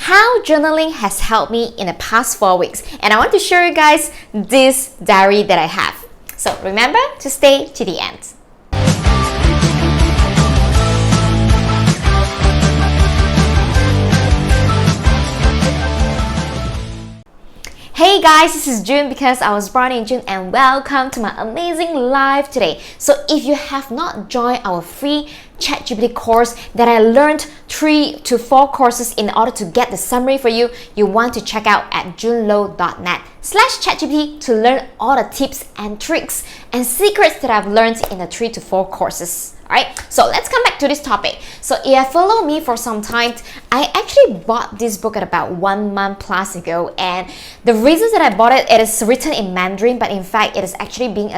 how journaling has helped me in the past 4 weeks. And I want to show you guys this diary that I have. So remember to stay to the end. Hey guys, this is June because I was born in June, and welcome to my amazing live today. So if you have not joined our free ChatGPT course that I learned 3 to 4 courses in order to get the summary for you, you want to check out at junelo.net/ChatGPT to learn all the tips and tricks and secrets that I've learned in the 3 to 4 courses. Alright, so let's come back to this topic. So if you follow me for some time, I actually bought this book at about 1 month plus ago, and the reasons that I bought it, it is written in Mandarin, but in fact it is actually being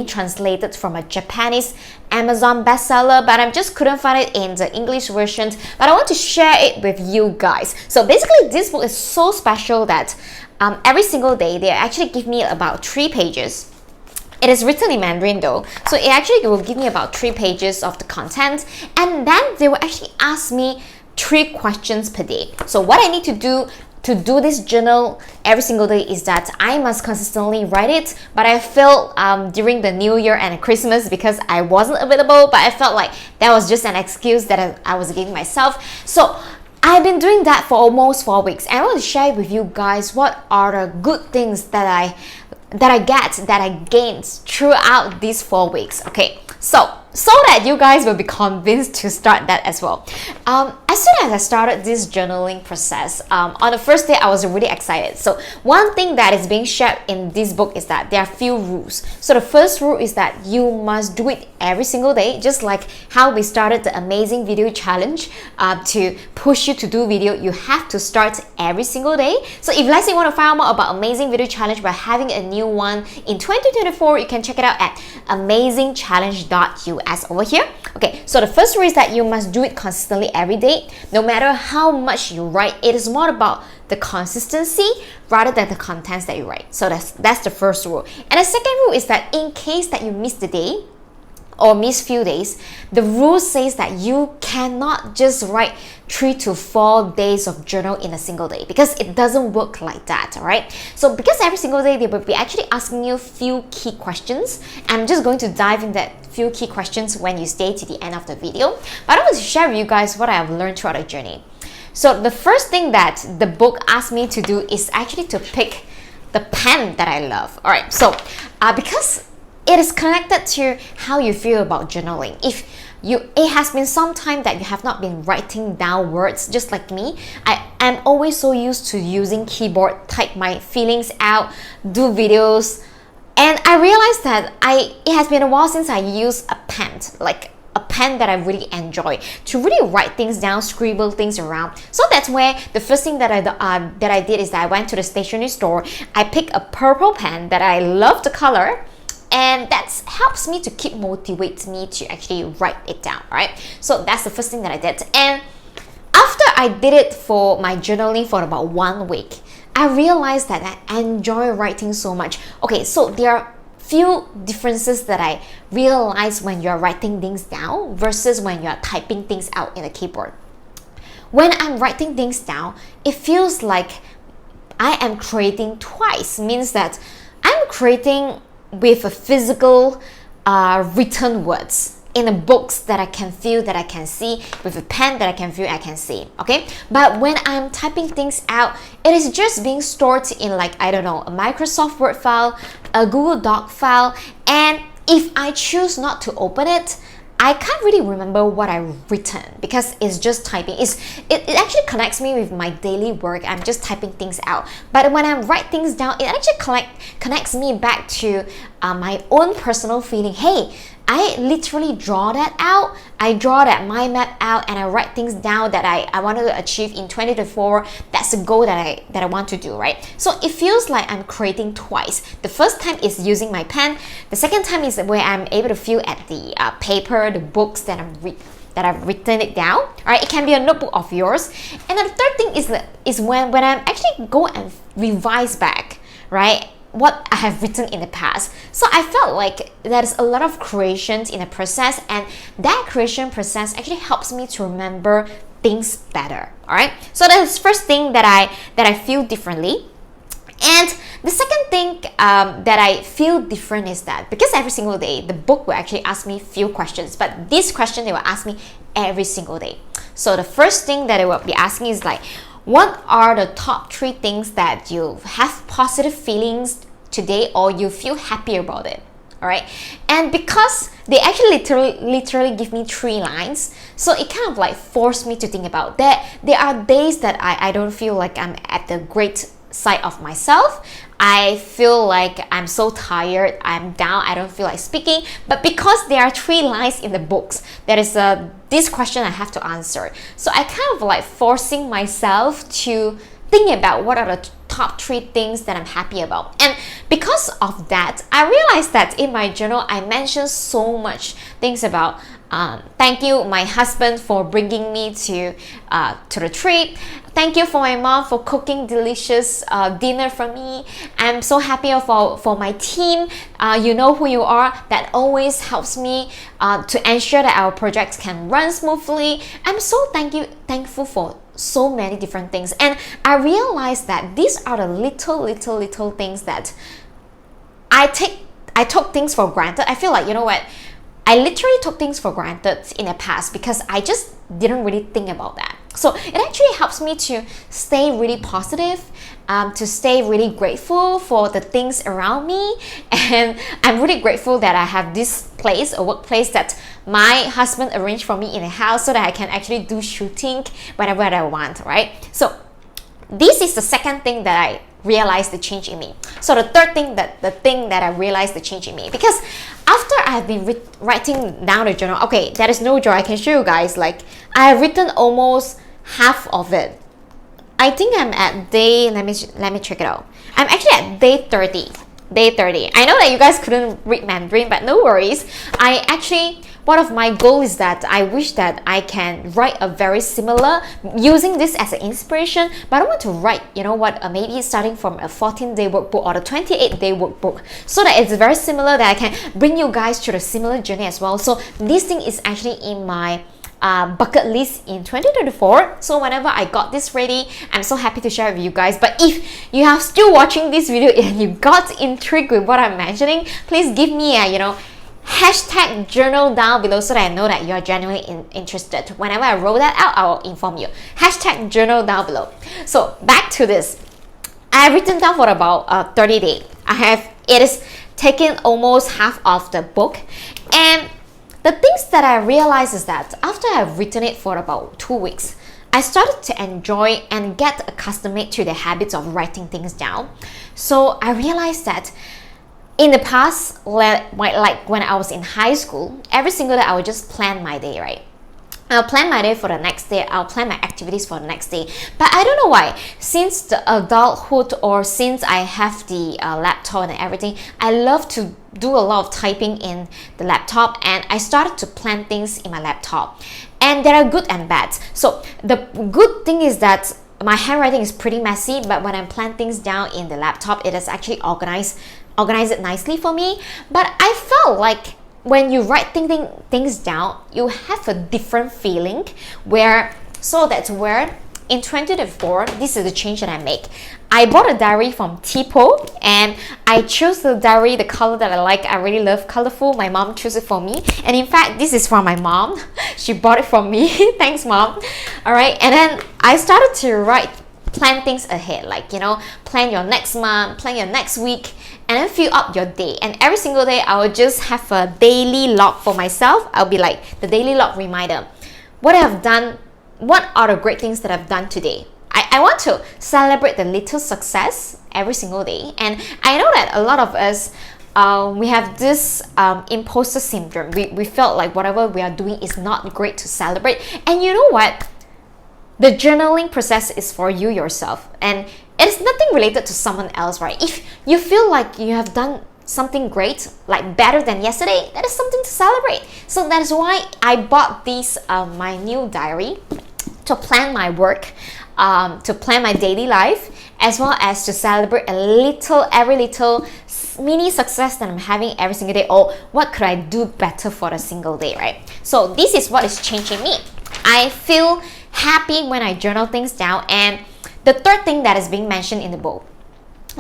translated from a Japanese Amazon bestseller, but I just couldn't find it in the English version, but I want to share it with you guys. So basically this book is so special that every single day they actually give me about 3 pages. It is written in Mandarin though, so it actually will give me about 3 pages of the content, and then they will actually ask me 3 questions per day. So what I need to do this journal every single day is that I must consistently write it, but I felt during the New Year and Christmas because I wasn't available, but I felt like that was just an excuse that I was giving myself. So I've been doing that for almost 4 weeks, and I want to share with you guys what are the good things that I gained throughout these 4 weeks. Okay, so that you guys will be convinced to start that as well. As soon as I started this journaling process, on the first day I was really excited. So one thing that is being shared in this book is that there are few rules. So the first rule is that you must do it every single day, just like how we started the amazing video challenge to push you to do video. You have to start every single day. So if let's say you want to find out more about amazing video challenge, we're having a new one in 2024. You can check it out at amazingchallenge.us over here. Okay, so the first rule is that you must do it consistently every day. No matter how much you write, it is more about the consistency rather than the contents that you write. So that's the first rule. And the second rule is that in case that you miss the day or miss few days, the rule says that you cannot just write 3 to 4 days of journal in a single day, because it doesn't work like that. All right, so because every single day they will be actually asking you few key questions, I'm just going to dive in that few key questions when you stay to the end of the video, but I want to share with you guys what I have learned throughout the journey. So the first thing that the book asked me to do is actually to pick the pen that I love. All right, so because it is connected to how you feel about journaling. It has been some time that you have not been writing down words, just like me. I am always so used to using keyboard, type my feelings out, do videos, and I realized that it has been a while since I used a pen, like a pen that I really enjoy to really write things down, scribble things around. So that's where the first thing that I did is that I went to the stationery store. I picked a purple pen that I love the color, and that helps me to motivate me to actually write it down. Right, so that's the first thing that I did. And after I did it for my journaling for about 1 week, I realized that I enjoy writing so much. Okay, so there are few differences that I realize when you're writing things down versus when you're typing things out in a keyboard. When I'm writing things down, it feels like I am creating twice. Means that I'm creating with a physical written words in the books that I can feel, that I can see, with a pen that I can feel, I can see. Okay, but when I'm typing things out, it is just being stored in, like, I don't know, a Microsoft Word file, a Google Doc file, and if I choose not to open it, I can't really remember what I've written because it's just typing. It actually connects me with my daily work. I'm just typing things out. But when I write things down, it actually connects me back to my own personal feeling. Hey, I literally draw that out. I draw that mind map out, and I write things down that I wanted to achieve in 2024. That's the goal that I want to do, right? So it feels like I'm creating twice. The first time is using my pen. The second time is where I'm able to feel at the paper, the books that I've written it down. All right, it can be a notebook of yours. And then the third thing is when I'm actually go and revise back, right, what I have written in the past. So I felt like there's a lot of creations in the process, and that creation process actually helps me to remember things better. All right, so that's the first thing that I feel differently. And the second thing that I feel different is that because every single day the book will actually ask me few questions, but this question they will ask me every single day. So the first thing that it will be asking is like, what are the top 3 things that you have positive feelings today or you feel happy about it? All right, and because they actually literally give me 3 lines, so it kind of like forced me to think about that. There are days that I don't feel like I'm at the great side of myself. I feel like I'm so tired, I'm down, I don't feel like speaking. But because there are 3 lines in the books, there is this question I have to answer. So I kind of like forcing myself to think about what are the top 3 things that I'm happy about. And because of that, I realized that in my journal, I mentioned so much things about thank you my husband for bringing me to the trip. Thank you for my mom for cooking delicious dinner for me. I'm so happy for my team. You know who you are, that always helps me to ensure that our projects can run smoothly. I'm so thankful for so many different things. And I realized that these are the little things that I took things for granted. I feel like, you know what, I literally took things for granted in the past because I just didn't really think about that. So it actually helps me to stay really positive, to stay really grateful for the things around me. And I'm really grateful that I have this place, a workplace that my husband arranged for me in the house so that I can actually do shooting whenever I want, right? So this is the second thing that I realized the change in me. So the third thing, the thing that I realized the change in me, because after I have been writing down the journal, okay, that is no joke, I can show you guys, like I have written almost half of it. I think I'm at day, let me check it out. I'm actually at day 30. I know that you guys couldn't read Mandarin, but no worries. One of my goals is that I wish that I can write a very similar, using this as an inspiration, but I want to write, you know what, maybe starting from a 14-day workbook or the 28-day workbook, so that it's very similar, that I can bring you guys to the similar journey as well. So this thing is actually in my bucket list in 2024. So whenever I got this ready, I'm so happy to share with you guys. But if you are still watching this video and you got intrigued with what I'm mentioning, please give me a hashtag journal down below so that I know that you're genuinely interested. Whenever I roll that out, I will inform you. Hashtag journal down below. So back to this, I have written down for about 30 days. It is taken almost half of the book. And the things that I realized is that after I've written it for about 2 weeks, I started to enjoy and get accustomed to the habits of writing things down. So I realized that in the past, like when I was in high school, every single day I would just plan my day, right? I'll plan my day for the next day. I'll plan my activities for the next day. But I don't know why, since the adulthood or since I have the laptop and everything, I love to do a lot of typing in the laptop, and I started to plan things in my laptop. And there are good and bad. So the good thing is that my handwriting is pretty messy, but when I plan things down in the laptop, it is actually organized it nicely for me. But I felt like when you write things down, you have a different feeling. That's where in 2024, this is the change that I make. I bought a diary from Tipo, and I chose the diary, the color that I like. I really love colorful. My mom chose it for me, and in fact, this is from my mom. She bought it from me. Thanks, mom. All right, and then I started to plan things ahead, like plan your next month, plan your next week, and then fill up your day. And every single day I will just have a daily log for myself. I'll be like the daily log reminder, what I have done, what are the great things that I've done today. I want to celebrate the little success every single day. And I know that a lot of us we have this imposter syndrome. We felt like whatever we are doing is not great to celebrate. And you know what, the journaling process is for you yourself, and it's nothing related to someone else, right? If you feel like you have done something great, like better than yesterday, that is something to celebrate. So that is why I bought this my new diary to plan my work, to plan my daily life, as well as to celebrate every little mini success that I'm having every single day, or what could I do better for a single day, right? So this is what is changing me. I feel happy when I journal things down. And the third thing that is being mentioned in the book,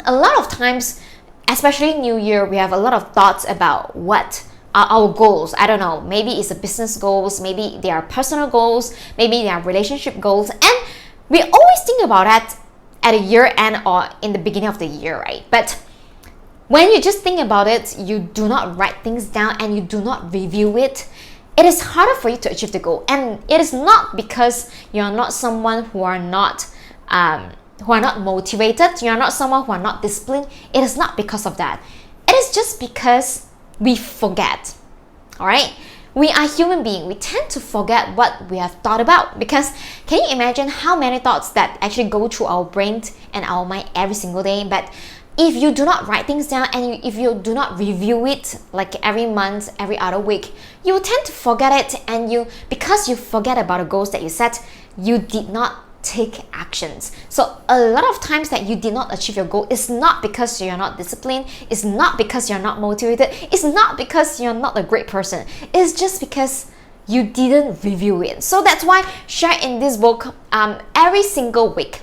a lot of times, especially New Year, we have a lot of thoughts about what are our goals. I don't know, maybe it's a business goals, maybe they are personal goals, maybe they are relationship goals, and we always think about that at a year end or in the beginning of the year, right? But when you just think about it, you do not write things down and you do not review it, it is harder for you to achieve the goal. And it is not because you're not someone who are not motivated, you're not someone who are not disciplined. It is not because of that. It is just because we forget. All right, we are human beings. We tend to forget what we have thought about, because can you imagine how many thoughts that actually go through our brain and our mind every single day? But if you do not write things down and if you do not review it like every month, every other week, you will tend to forget it. And because you forget about the goals that you set, you did not take actions. So a lot of times that you did not achieve your goal is not because you're not disciplined, it's not because you're not motivated, it's not because you're not a great person, it's just because you didn't review it. So that's why share in this book every single week.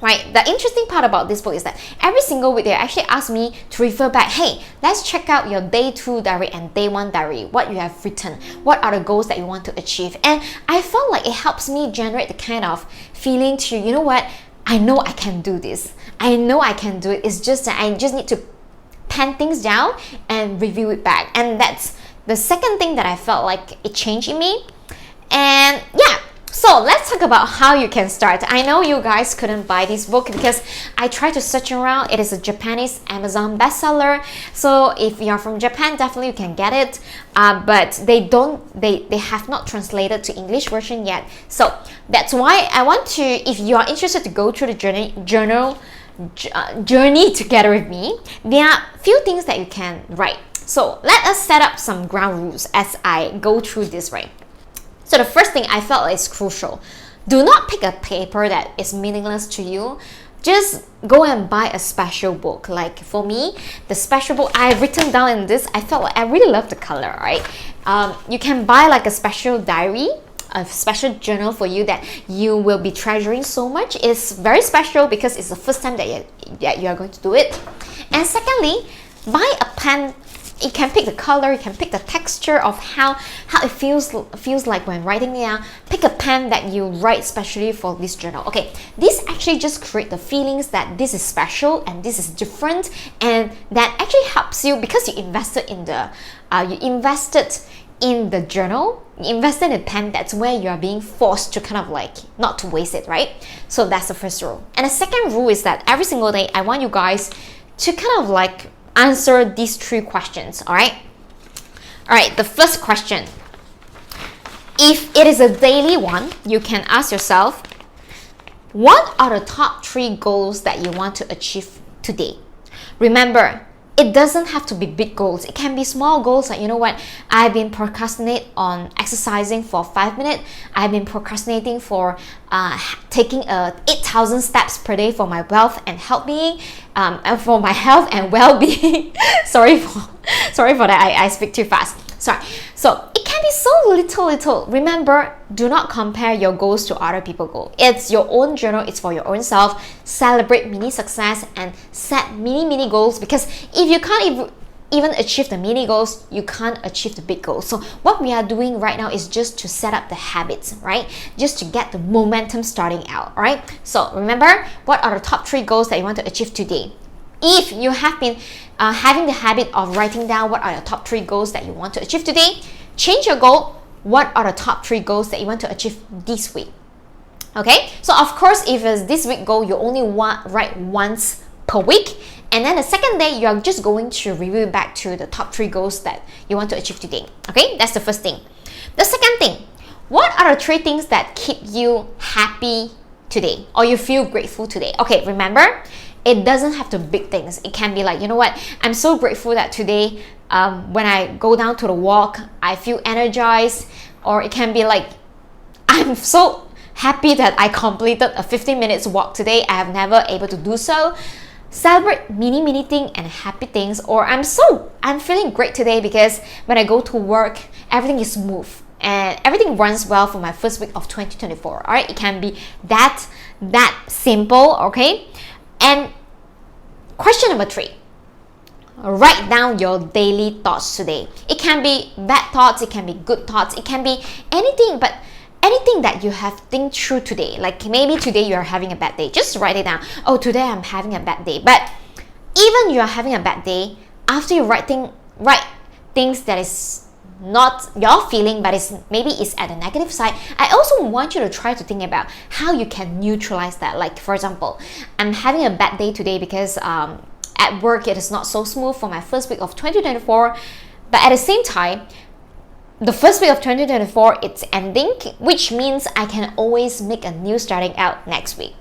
Right, the interesting part about this book is that every single week they actually ask me to refer back, hey, let's check out your day 2 diary and day 1 diary, what you have written, what are the goals that you want to achieve. And I felt like it helps me generate the kind of feeling to, you know what, I know I can do this, I know I can do it, it's just that I just need to pen things down and review it back. And that's the second thing that I felt like it changed in me. And yeah, so let's talk about how you can start. I know you guys couldn't buy this book because I tried to search around. It is a Japanese Amazon bestseller. So if you're from Japan, definitely you can get it. But they have not translated to English version yet. So that's why I want to, if you are interested to go through the journey together with me, there are a few things that you can write. So let us set up some ground rules as I go through this, right? So the first thing I felt is crucial. Do not pick a paper that is meaningless to you. Just go and buy a special book. Like for me, the special book I've written down in this, I felt like I really love the color, right? You can buy like a special diary, a special journal for you that you will be treasuring so much. It's very special because it's the first time that you are going to do it. And secondly, buy a pen. You can pick the color, you can pick the texture of how it feels like when writing it down. Pick a pen that you write specially for this journal. Okay, this actually just create the feelings that this is special and this is different, and that actually helps you because you invested in the journal, you invested in the pen. That's where you are being forced to kind of like not to waste it, right? So that's the first rule. And the second rule is that every single day I want you guys to kind of like answer these 3 questions. All right, the first question, if it is a daily one, you can ask yourself, what are the top 3 goals that you want to achieve today? Remember, it doesn't have to be big goals. It can be small goals like, you know what, I've been procrastinating on exercising for 5 minutes. I've been procrastinating for taking 8,000 steps per day for my wealth and well-being, for my health and well-being. sorry for that. I speak too fast. Sorry. So it can be so little. Remember, do not compare your goals to other people's goals. It's your own journal. It's for your own self. Celebrate mini success and set mini goals, because if you can't even achieve the mini goals, you can't achieve the big goals. So what we are doing right now is just to set up the habits, right? Just to get the momentum starting out, right? So remember, what are the top 3 goals that you want to achieve today? If you have been having the habit of writing down what are your top 3 goals that you want to achieve today, change your goal. What are the top 3 goals that you want to achieve this week? Okay, so of course, if it's this week goal, you only write once per week, and then the second day you are just going to review back to the top 3 goals that you want to achieve today. Okay, that's the first thing. The second thing, what are the 3 things that keep you happy today or you feel grateful today? Okay, remember, it doesn't have to be big things. It can be like, you know what, I'm so grateful that today when I go down to the walk, I feel energized. Or it can be like, I'm so happy that I completed a 15 minutes walk today. I have never able to do so. Celebrate mini thing and happy things. Or I'm feeling great today because when I go to work, everything is smooth. and everything runs well for my first week of 2024. All right, it can be that simple. Okay, and question number 3. Write down your daily thoughts today. It can be bad thoughts, it can be good thoughts, it can be anything, but anything that you have think through today. Like maybe today you are having a bad day, just write it down. Oh, today I'm having a bad day. But even you are having a bad day, after you write things that is not your feeling, but maybe it's at the negative side, I also want you to try to think about how you can neutralize that. Like for example, I'm having a bad day today because at work it is not so smooth for my first week of 2024, but at the same time, the first week of 2024 it's ending, which means I can always make a new starting out next week.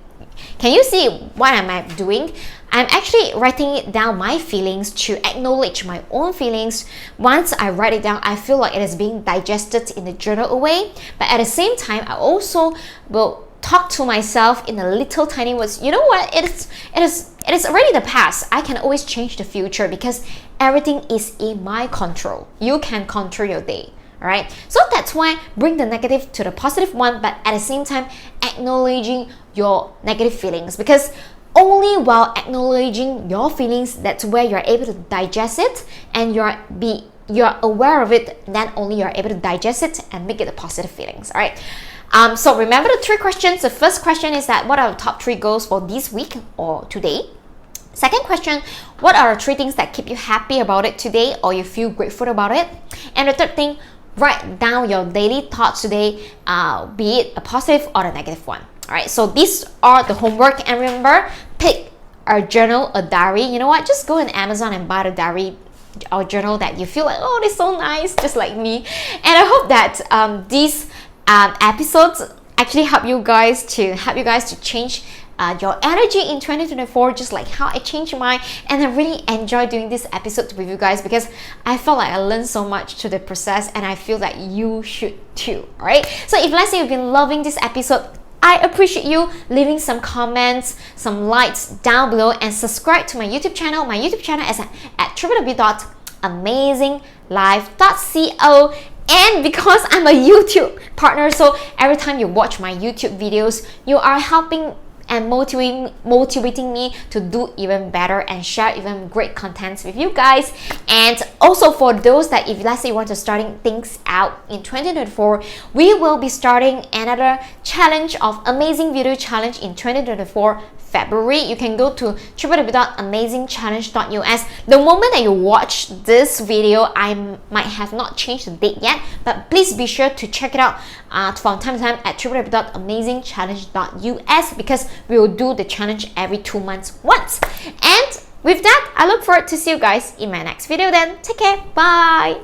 Can you see what am I doing? I'm actually writing down my feelings to acknowledge my own feelings. Once I write it down, I feel like it is being digested in the journal away. But at the same time, I also will talk to myself in a little tiny words. You know what? It is already the past. I can always change the future because everything is in my control. You can control your day. Alright, so that's why bring the negative to the positive one, but at the same time acknowledging your negative feelings, because only while acknowledging your feelings, that's where you're able to digest it and you're aware of it. Then only you're able to digest it and make it a positive feelings. All right. So remember the 3 questions. The first question is that what are the top 3 goals for this week or today? Second question, what are the 3 things that keep you happy about it today or you feel grateful about it? And the third thing, write down your daily thoughts today, be it a positive or a negative one. All right, so these are the homework, and remember, pick a journal, a diary. You know what? Just go on Amazon and buy the diary or journal that you feel like, oh, it's so nice, just like me. And I hope that these episodes actually help you guys to change your energy in 2024, just like how I changed mine. And I really enjoy doing this episode with you guys because I felt like I learned so much to the process, and I feel that you should too. All right, so if let's say you've been loving this episode, I appreciate you leaving some comments, some likes down below, and subscribe to my YouTube channel. My YouTube channel is at www.amazinglife.co. And because I'm a YouTube partner, so every time you watch my YouTube videos, you are helping and motivating me to do even better and share even great contents with you guys. And also for those that, if let's say you want to starting things out in 2024, we will be starting another challenge of Amazing Video Challenge in 2024 February. You can go to www.amazingchallenge.us. The moment that you watch this video, I might have not changed the date yet, but please be sure to check it out from time to time at www.amazingchallenge.us, because we will do the challenge every 2 months once. And with that, I look forward to see you guys in my next video then. Take care. Bye.